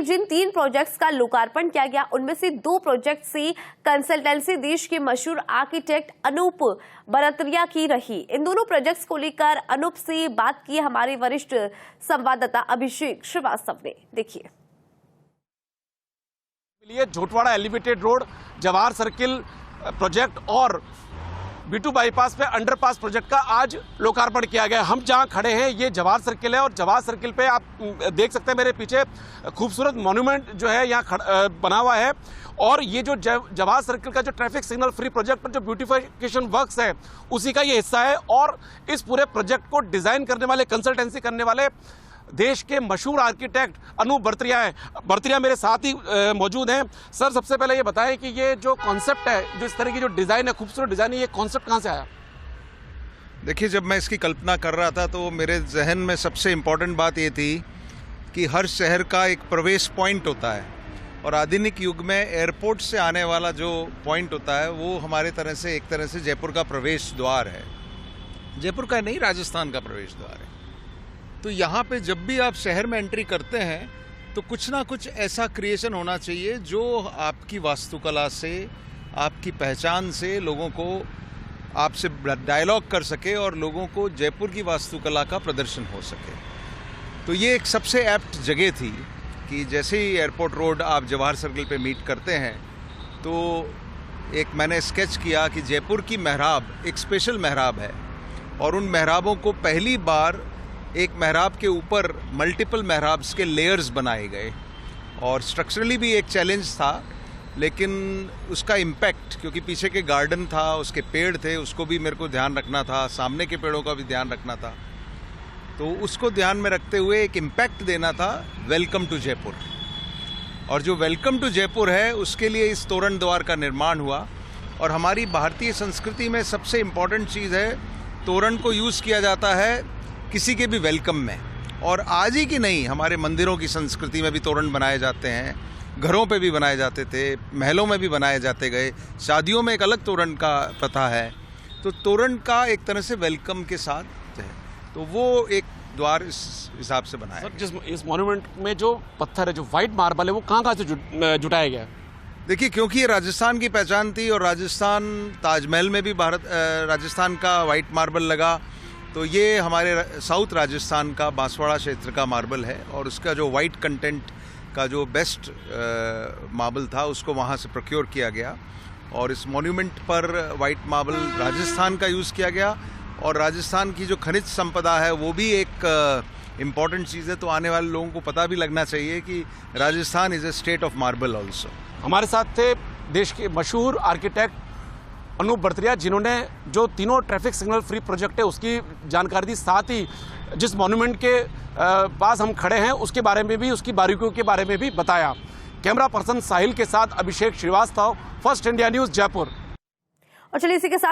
कि जिन 3 प्रोजेक्ट्स का लोकार्पण किया गया उनमें से 2 प्रोजेक्ट्स की कंसल्टेंसी देश के मशहूर आर्किटेक्ट अनूप बरतरिया की रही। इन दोनों प्रोजेक्ट्स को लेकर अनूप से बात की हमारे वरिष्ठ संवाददाता अभिषेक श्रीवास्तव ने। देखिए। Jhotwara elevated road, Jawahar circle project और B2 बाईपास पे अंडरपास प्रोजेक्ट का आज लोकार्पण किया गया। हम जहां खड़े हैं ये जवाहर सर्किल है और जवाहर सर्किल पे आप देख सकते हैं मेरे पीछे खूबसूरत मॉन्यूमेंट जो है यहाँ बना हुआ है। और ये जो जवाहर सर्किल का जो ट्रैफिक सिग्नल फ्री प्रोजेक्ट पर जो ब्यूटिफिकेशन वर्क्स है उसी का ये हिस्सा है। और इस पूरे प्रोजेक्ट को डिजाइन करने वाले, कंसल्टेंसी करने वाले देश के मशहूर आर्किटेक्ट अनूप बरतरिया हैं। बरतरिया मेरे साथ ही मौजूद हैं। सर, सबसे पहले ये बताएं कि ये जो कॉन्सेप्ट है, जो इस तरह की जो डिज़ाइन है, खूबसूरत डिज़ाइन है, ये कॉन्सेप्ट कहाँ से आया? देखिए, जब मैं इसकी कल्पना कर रहा था तो मेरे जहन में सबसे इम्पॉर्टेंट बात ये थी कि हर शहर का एक प्रवेश पॉइंट होता है और आधुनिक युग में एयरपोर्ट से आने वाला जो पॉइंट होता है वो हमारे तरह से एक तरह से जयपुर का प्रवेश द्वार है। जयपुर का नहीं, राजस्थान का प्रवेश द्वार है। तो यहाँ पे जब भी आप शहर में एंट्री करते हैं तो कुछ ना कुछ ऐसा क्रिएशन होना चाहिए जो आपकी वास्तुकला से, आपकी पहचान से लोगों को आपसे डायलॉग कर सके और लोगों को जयपुर की वास्तुकला का प्रदर्शन हो सके। तो ये एक सबसे एप्ट जगह थी कि जैसे ही एयरपोर्ट रोड आप जवाहर सर्किल पे मीट करते हैं तो एक मैंने स्केच किया कि जयपुर की मेहराब एक स्पेशल मेहराब है और उन मेहराबों को पहली बार एक मेहराब के ऊपर मल्टीपल मेहराब्स के लेयर्स बनाए गए और स्ट्रक्चरली भी एक चैलेंज था, लेकिन उसका इम्पैक्ट, क्योंकि पीछे के गार्डन था, उसके पेड़ थे, उसको भी मेरे को ध्यान रखना था, सामने के पेड़ों का भी ध्यान रखना था, तो उसको ध्यान में रखते हुए एक इम्पैक्ट देना था वेलकम टू जयपुर। और जो वेलकम टू जयपुर है उसके लिए इस तोरण द्वार का निर्माण हुआ। और हमारी भारतीय संस्कृति में सबसे इम्पॉर्टेंट चीज़ है, तोरण को यूज़ किया जाता है किसी के भी वेलकम में। और आज ही की नहीं, हमारे मंदिरों की संस्कृति में भी तोरण बनाए जाते हैं, घरों पे भी बनाए जाते थे, महलों में भी बनाए जाते गए, शादियों में एक अलग तोरण का प्रथा है। तो तोरण का एक तरह से वेलकम के साथ है, तो वो एक द्वार इस हिसाब से बनाया। सर, जिस इस मॉन्यूमेंट में जो पत्थर है, जो वाइट मार्बल है, वो कहाँ से जुटाया गया? देखिए, क्योंकि ये राजस्थान की पहचान थी और राजस्थान, ताजमहल में भी राजस्थान का वाइट मार्बल लगा, तो ये हमारे साउथ राजस्थान का बांसवाड़ा क्षेत्र का मार्बल है और उसका जो वाइट कंटेंट का जो बेस्ट मार्बल था उसको वहाँ से प्रोक्योर किया गया और इस मॉन्यूमेंट पर वाइट मार्बल राजस्थान का यूज़ किया गया। और राजस्थान की जो खनिज संपदा है वो भी एक इम्पॉर्टेंट चीज़ है, तो आने वाले लोगों को पता भी लगना चाहिए कि Rajasthan is a state of marble also. हमारे साथ थे देश के मशहूर आर्किटेक्ट अनूप बरतरिया, जिन्होंने जो तीनों ट्रैफिक सिग्नल फ्री प्रोजेक्ट है उसकी जानकारी दी, साथ ही जिस मॉन्यूमेंट के पास हम खड़े हैं उसके बारे में भी, उसकी बारीकियों के बारे में भी बताया। कैमरा पर्सन साहिल के साथ Abhishek Shrivastava, first India news, Jaipur. और चलिए इसी के साथ